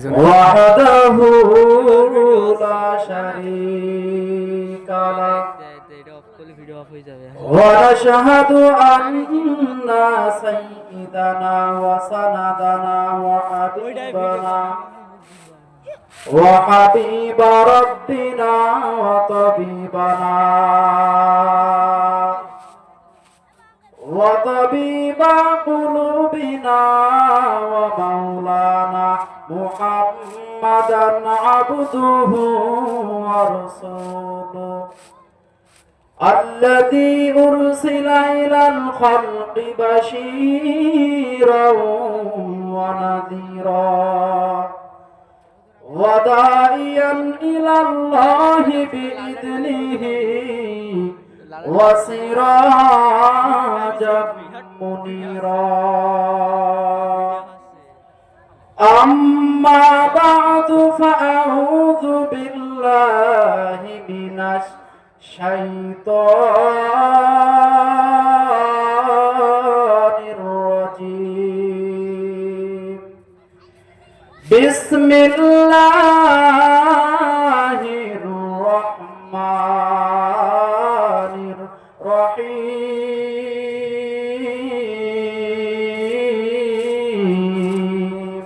وحده لا شريك له ونشهد أن سيدنا وسندنا وحبيب ربنا وطبيب قلوبنا ومولانا محمدا عبده ورسوله الذي أرسل إلى الخلق بشيرا ونذيرا وداعيا إلى الله بإذنه وسراجا منيرا أما بعد فأعوذ بالله من الشيطان الرجيم بسم الله الرحمن الرحيم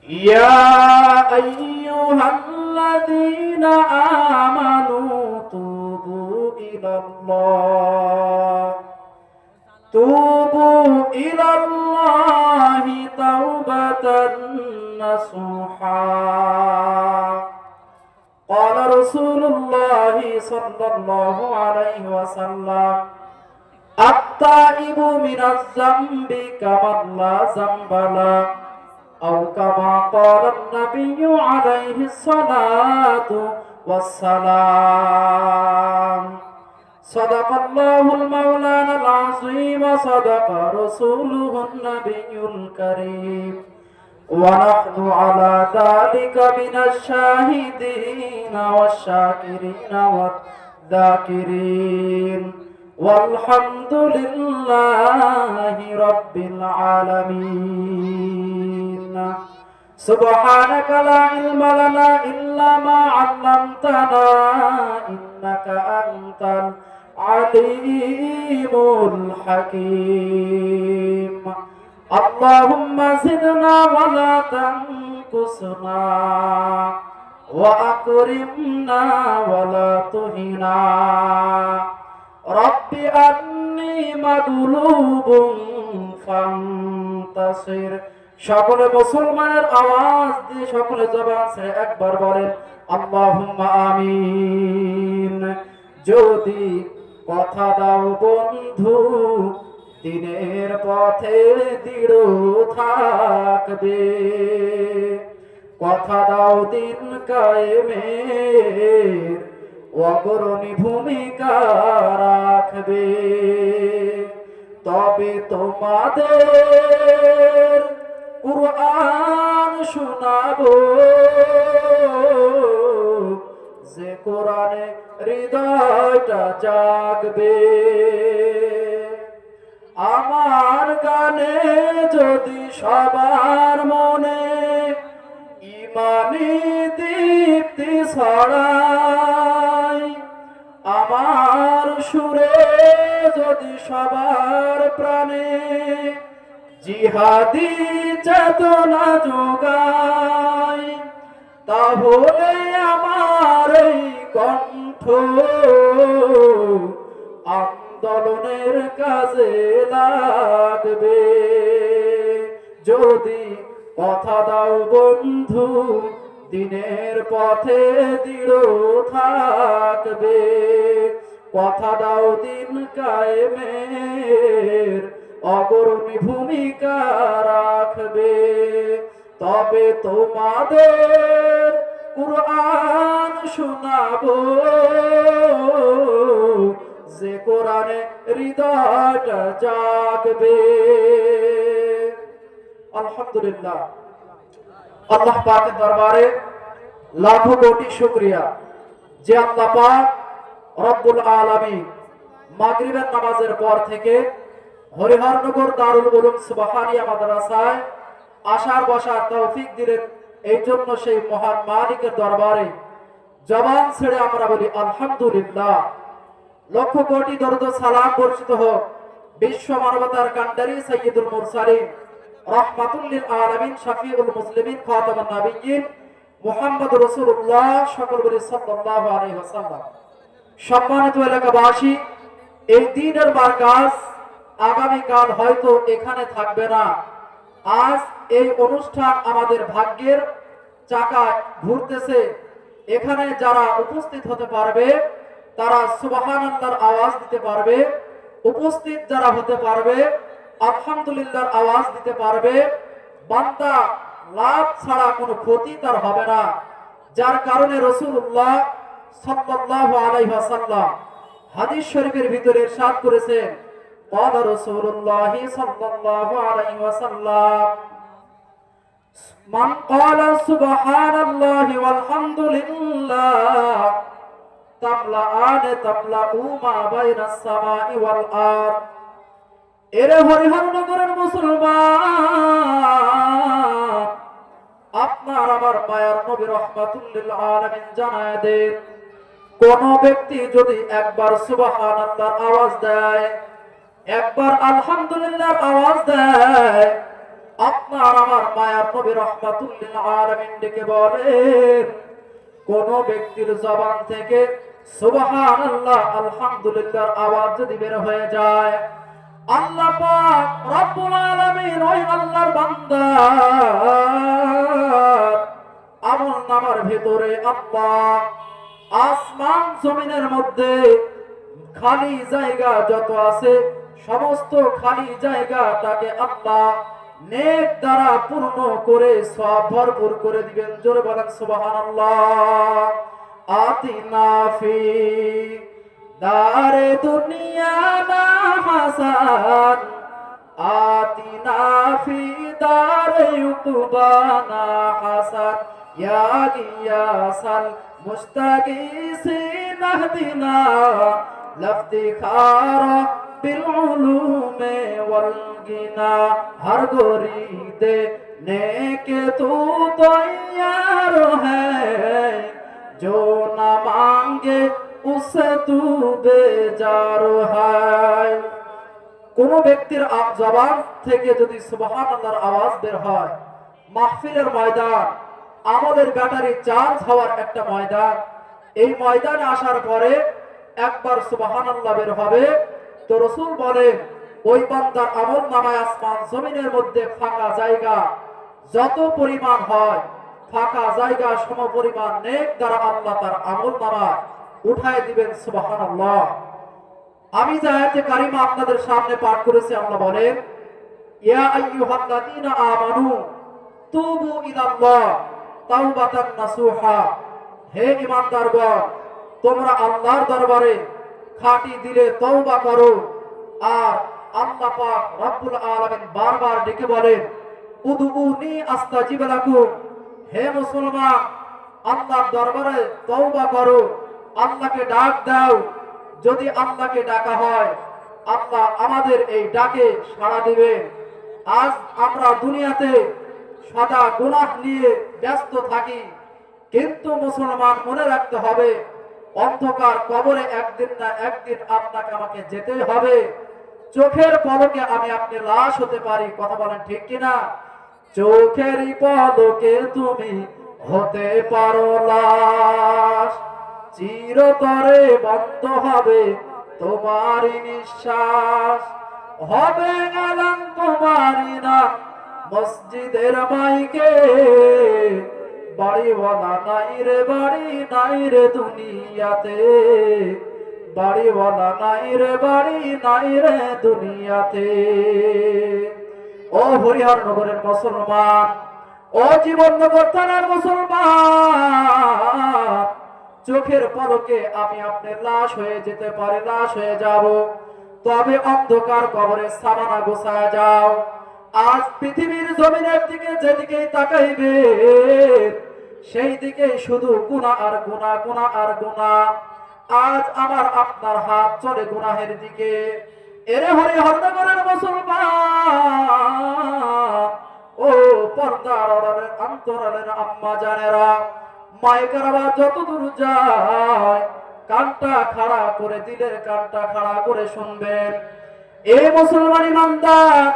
يا أيها الذين آمنوا توبوا إلى الله توبة نصوحا قال رسول الله صلى الله عليه وسلم التائب من الذنب كمن لا ذنب له أو كما قال النبي عليه الصلاة والسلام صدق الله المولانا العظيم صدق رسوله النبي الكريم ونحن على ذلك من الشاهدين والشاكرين والذاكرين والحمد لله رب العالمين سبحانك لا علم لنا إلا ما علمتنا إنك أنت العليم الحكيم اللهم زدنا ولا تنقصنا وأكرمنا ولا تهنا رب أني مغلوب فانتصر সকলে মুসলমানের আওয়াজ দিয়ে সকলে জবান ছেড়ে একবার বলেন আল্লাহুম্মা আমিন যদি কথা দাও বন্ধু দিনের পথে দৃঢ় থাকবে কথা দাও দিন কায়েমের অগ্রণী ভূমিকা রাখবে তবে তোমাদের কুরআন শোনাবো যে কোরআনে হৃদয়টা জাগবে আমার গানে যদি সবার মনে ইমানি দীপ্তি ছড়ায় আমার সুরে যদি সবার প্রাণে জিহাদি চেতনা যোগায় তাহলে আমার এই কণ্ঠ আন্দোলনের কাজে লাগবে যদি কথা দাও বন্ধু দিনের পথে দৃঢ় থাকবে কথা দাও দিন কায়েমের অগ্রণী ভূমিকা রাখবে তবে তোমাদের কুরআন শোনাবো যে কোরআনে হৃদয়টা জাগবে আলহামদুলিল্লাহ আল্লাহ পাকের দরবারে লাখো কোটি শুকরিয়া যে আল্লাহ পাক রব্বুল আলামিন মাগরিবের নামাজের পর থেকে হরিহরনগর দারুল উলুম সুবহানিয়া মাদ্রাসায় আসার বসার তৌফিক দিলেন। এই জন্য সেই মহান মালিকের দরবারে জবান ছেড়ে আমরা বলি আলহামদুলিল্লাহ। লক্ষ কোটি দরুদ ও সালাম বর্ষিত হোক বিশ্ব মানবতার কান্ডারি সাইয়্যিদুল মুরসালিন রাহমাতুল লিল আলামিন শাফিউল মুসলিমিন খাতামুন নবিয়্যিন মুহাম্মদ রাসূলুল্লাহ সকল বলি সাল্লাল্লাহু আলাইহি ওয়াসাল্লাম। সম্মানিত এলাকাবাসী, এই দিনের মার্কাজ আগামীকাল হয়তো এখানে থাকবে না। আজ এই অনুষ্ঠান আমাদের ভাগ্যের চাকা ঘুরতেছে। এখানে যারা উপস্থিত হতে পারবে তারা সুবহানাল্লাহর আওয়াজ দিতে পারবে, উপস্থিত যারা হতে পারবে আলহামদুলিল্লাহর আওয়াজ দিতে পারবে। বান্দা লাভ ছাড়া কোনো ক্ষতি তার হবে না, যার কারণে রাসূলুল্লাহ সাল্লাল্লাহু আলাইহি ওয়াসাল্লাম হাদিস শরীফের ভিতরে ইরশাদ করেছেন, قال رسول الله صلى الله عليه وسلم من قال سبحان الله والحمد لله تملأان تملأ ما بين السماء والأرض। এরে হরিহরনগরের মুসলমান, আপনার আমার মায়ার নবী রাহমাতুল লিল আলামিন জানায় দেন, কোন ব্যক্তি যদি একবার সুবহানাল্লাহর আওয়াজ দেয়, একবার আলহামদুলিল্লাহর আওয়াজ দেয়, আপনার আমার মায়ার নবী রাহমাতুল লিল আলামিন ডেকে বলেন, কোন ব্যক্তির জবান থেকে সুবহানাল্লাহ আলহামদুলিল্লাহর আওয়াজ যদি বের হয়ে যায়, আল্লাহ পাক রব্বুল আলামিন ওই আল্লাহর বান্দার আমলনামার ভিতরে আল্লাহ আসমান জমিনের মধ্যে খালি জায়গা যত আছে সমস্ত খালি জায়গাটাকে আল্লাহ নেক দ্বারা পূর্ণ করে সওয়াব ভরপুর করে দিবেন। জোরে বলেন সুবহানাল্লাহ। আতিনা ফি দারে দুনিয়া না হাসান, আতিনা ফি দারে উকবানা হাসান, ইয়া গিয়াসাল মুস্তাগীসিন আহদিনা লফতিখারা বিল উলুমে ওয়াল গিনা। হর গরিদে নেকে তু তৈয়ার হ্যায়, जो न मांगे उसे तू बेजार है। কোন ব্যক্তির জবান থেকে যদি সুবহানাল্লাহর আওয়াজ বের হয়, মাহফিলের ময়দান আমাদের ব্যাটারি চার্জ হওয়ার একটা ময়দান, এই ময়দানে আসার পরে একবার সুবহানাল্লাহ বের হবে তো রাসূল বলেন, ওই বান্দার আমলনামায় আসমান জমিনের মধ্যে ফাঁকা জায়গা যত পরিমাণ হয়, ফাঁকা জায়গা সম পরিমাণ নেক দ্বারা আল্লাহ তার আমলনামা উঠায় দিবেন। সুবহানাল্লাহ। আমি যে আয়াতে কারিমা আপনাদের সামনে পাঠ করেছি, আল্লাহ বলেন, ইয়া আইয়ুহাল্লাযীনা আমানু তুবু ইলাল্লাহ তাওবাতান নাসুহা। হে ঈমানদারগণ, তোমরা আল্লাহর দরবারে খাঁটি দিলে তওবা করো। আর আল্লাহ পাক রব্বুল আলামিন বারবার ডেকে বলেন, উদউনি আস্তাজিব লাকুম। হে মুসলমান, আল্লাহর দরবারে তওবা করো, আল্লাহকে ডাক দাও। যদি আল্লাহকে ডাকা হয়, আল্লাহ আমাদের এই ডাকে সাড়া দিবেন। আজ আমরা দুনিয়াতে সদা গুনাহ নিয়ে ব্যস্ত থাকি, কিন্তু মুসলমান মনে রাখতে হবে, অন্ধকার কবরে একদিন না একদিন আপনাকে আমাকে যেতে হবে। চোখের পলকে আমি আপনি লাশ হতে পারি, কথা বলেন ঠিক কিনা? চোখেরই পলকে তুমি হতে পারো লাশ, চিরতরে বন্ধ হবে তোমারই নিঃশ্বাস, হবে এলান তোমারই নাম মসজিদের মাইকে। বাড়িওয়ালা নাই রে বাড়ি নাই রে দুনিয়াতে, বাড়িওয়ালা নাই রে বাড়ি নাই রে দুনিয়াতে। ও হরিহরনগরের মুসলমান, ও জীবননগর থানার মুসলমান, চোখের পলকে আমি আপনার লাশ হয়ে যেতে পারে, লাশ হয়ে যাব। তবে অন্ধকার কবরে সামানা গোছায় যাও। আজ পৃথিবীর জমিনের দিকে যেদিকেই তাকাইবে, সেই দিকে শুধু গুনাহ আর গুনাহ, গুনাহ আর গুনাহ। আজ আমার আপনার হাত চলে গুনাহের দিকে। এরে হরিহরনগরের মুসলমান, ও পর্দার আড়ালের অন্তরালের আম্মা জানেরা, মাইকের আওয়াজ যত দূর যায় কানটা খাড়া করে, দিলের কানটা খাড়া করে শুনবেন। এই মুসলমান ইমানদার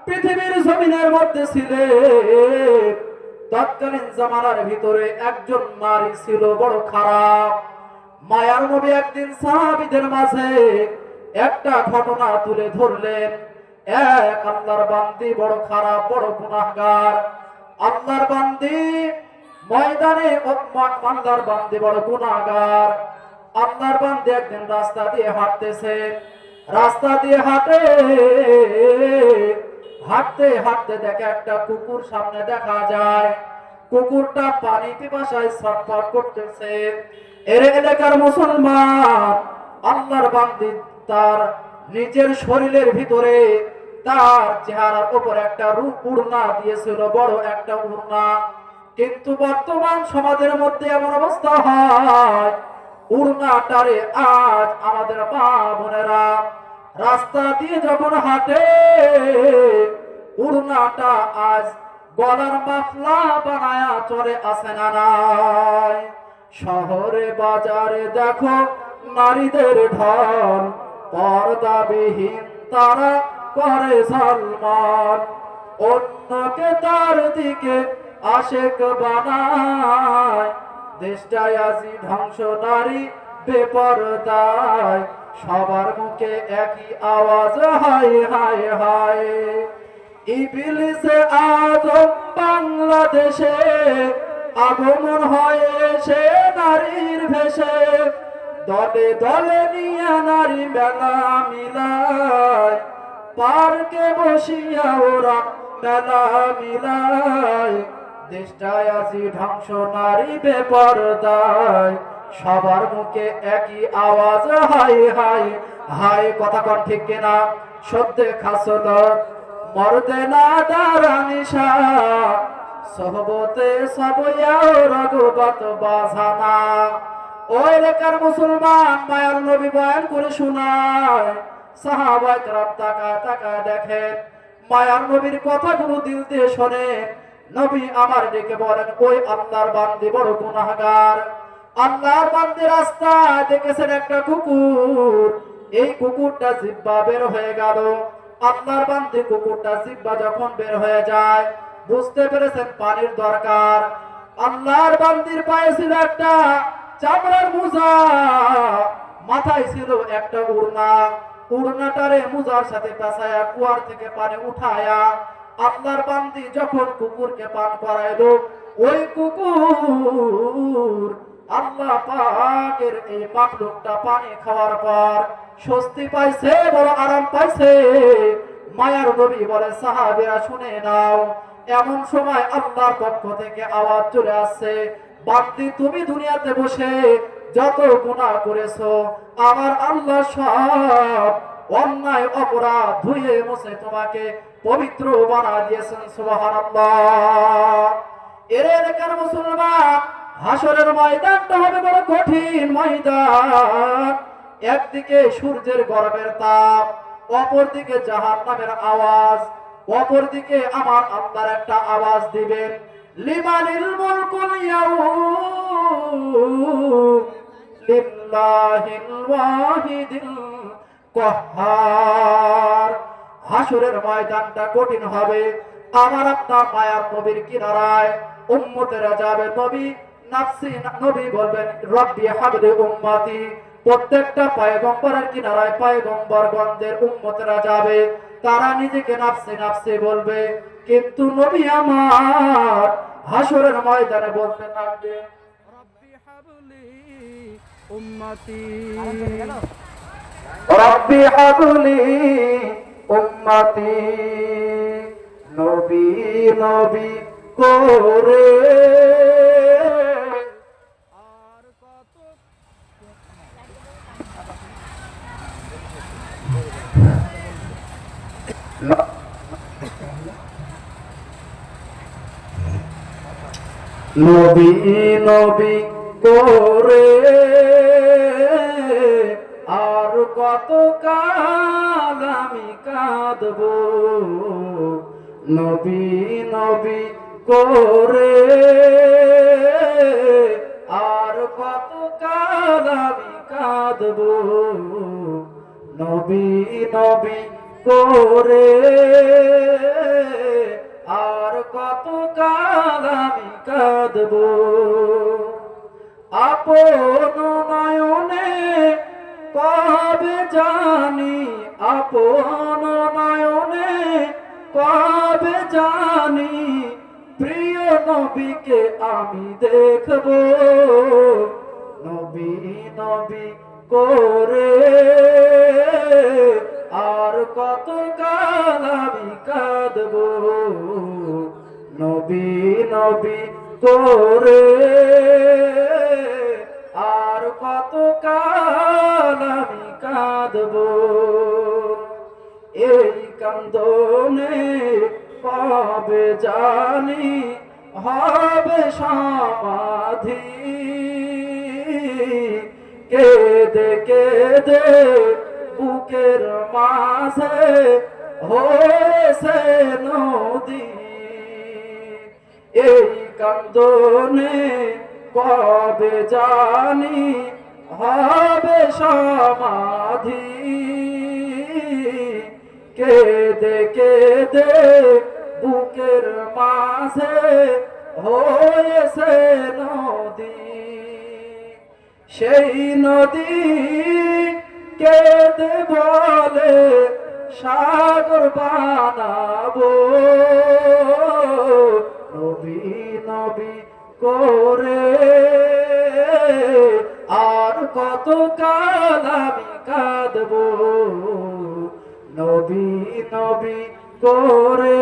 পৃথিবীর জমিনের মধ্যে ছিলেন, তৎকালীন জামানার ভিতরে একজন নারী ছিল বড় খারাপ। মায়ার নবী একদিন সাহাবীদের মাঝে একটা ঘটনা তুলে ধরলেন। এক আল্লাহর বান্দি বড় খারাপ, বড় গুনাহগার। আল্লাহর বান্দি ময়দানে আল্লাহর বান্দি বড় গুনাহগার। আল্লাহর বান্দি একদিন রাস্তা দিয়ে হাঁটতেছে, রাস্তা দিয়ে হাঁটে, হাঁটতে হাঁটতে দেখে একটা কুকুর সামনে দেখা যায়। কুকুরটা পানি পিপাসায় ছটফট করতেছে। এর এলাকার মুসলমান, আল্লাহর বান্দি তার নিজের শরীরের ভিতরে তার চেহারার উপর একটা রূপ উড়না দিয়েছিল, বড় একটা উড়না। কিন্তু বর্তমান সমাজের মধ্যে এমন অবস্থা হয়, উড়নাটারে আজ আমাদের মা বোনেরা রাস্তা দিয়ে যখন হাঁটে, উড়নাটা আজ গলার মাফলা বানায়া চলে আসে না নাই। শহরে বাজারে দেখো নারীদের ঢল, পর্দাবিহীন তারা করে সালমান, অন্যকে তার দিকে আশেক বানায়। দেশটায় আজি ধ্বংস নারী বেপরদায়, সবার মুখে একই আওয়াজ হায় হায় হায়। ইবলিসে আদম বাংলাদেশে আগমন হয়েছে নারীর ভেষে, দলে দলে নিয়ে নারী মেলা মিলায়, পার্কে বসিয়া ওরা মেলা মিলায়। দেশটায় আজি ধ্বংস নারী বেপরদায়, সবার মুখে একই আওয়াজ হায় হায় হায়। কথা কন ঠিক কিনা? সত্যে খাসলত মর্দে না দারানিশা, সহবতে সবয়াও রঘুবত বাজানা। ওই এলাকার মুসলমান মায়ার নবী বয়ান করে শোনায়, সাহাবায়ে কেরাম তাকায় তাকায় দেখেন, মায়ার নবীর কথাগুলো দিল দিয়ে শোনে। নবী আমার ডেকে বলেন, ওই আল্লাহর বান্দি বড় গুনাহগার। আল্লাহর বান্দি রাস্তায় দেখেছেন একটা কুকুর, এই কুকুরটা জিহ্বা বের হয়ে গেল। আল্লাহর বান্দি কুকুরটা জিহ্বা যখন বের হয়ে যায়, বুঝতে পেরেছেন পানির দরকার। আল্লাহর বান্দির পায়ে ছিল একটা চামড়ার মোজা, মাথায় ছিল একটা উড়না। উড়নাটারে মোজার সাথে পেঁচায়া কুয়ার থেকে পানি উঠায়া আল্লাহর বান্দি যখন কুকুরকে পান করাইলো, ওই কুকুর আল্লাহ পাকের এই মাখলুকটা পানি খাওয়ার পর স্বস্তি পাইছে, বড় আরাম পাইছে। মায়ার নবী বলে, সাহাবীরা শুনে নাও। এমন সময় আল্লাহর পক্ষ থেকে আওয়াজ চলে আসছে, বান্দি তুমি দুনিয়াতে বসে যত গুনাহ করেছো, আমার আল্লাহ সব অন্যায় অপরাধ ধুয়ে মুছে তোমাকে পবিত্র বানা দিয়েছেন। সুবহানাল্লাহ। এর এলাকার মুসলমান, হাসরের ময়দানটা হবে বড় কঠিন ময়দান। একদিকে সূর্যের গরমের তাপ, অপরদিকে জাহান্নামের আওয়াজ, অপরদিকে আমার আল্লাহর একটা আওয়াজ দিবেন, লিমানিল মুলকুল ইয়াউম লিল্লাহিল ওয়াহিদিল কাহ্হার। হাসরের ময়দানটা কঠিন হবে। আমার আপনার মায়ার নবীর কিনারায় উম্মতেরা যাবে, নবী নাফসি, নবী বলবেন রব্বি হাবলি উম্মতি। প্রত্যেকটা পয়গম্বরের কিনারায় পয়গম্বরগণদের উম্মতেরা যাবে, তারা নিজেকে নাফসি নাফসি বলবে। কিন্তু নবী আমার হাসরের ময়দানে বলতে থাকবে রব্বি হাবলি উম্মতি, রব্বি হাবলি উম্মতি। নবী নবী করে আর কত নবী নবী করে আর কত কাল আমি কাঁদব, নবী নবী করে আর কত কাল আমি কাঁদবো নবী নবী করে আর কত কাল আমি কাঁদবো আপন নয়নে কবে জানি আপন নয়নে কবে জানি প্রিয় নবীকে আমি দেখব নবী নবী করে আর কত কাল আমি কাঁদব নবী নবী করে আর কত কাল আমি কাঁদব এই কান্দনে কবে জানি হবে সমাধি কেঁদে কেঁদে বুকের মাঝে হয়েছে নদী এই কান্দনে কবে জানি হবে সমাধি কেঁদে কেঁদে বুকের মাঝে হয়েছে নদী সেই নদী কেঁদে বলে সাগর বানাবো নবী নবী করে আর কত কাল আমি কাঁদব নবী নবী করে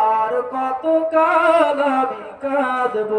আর কত কাল আমি কাঁদব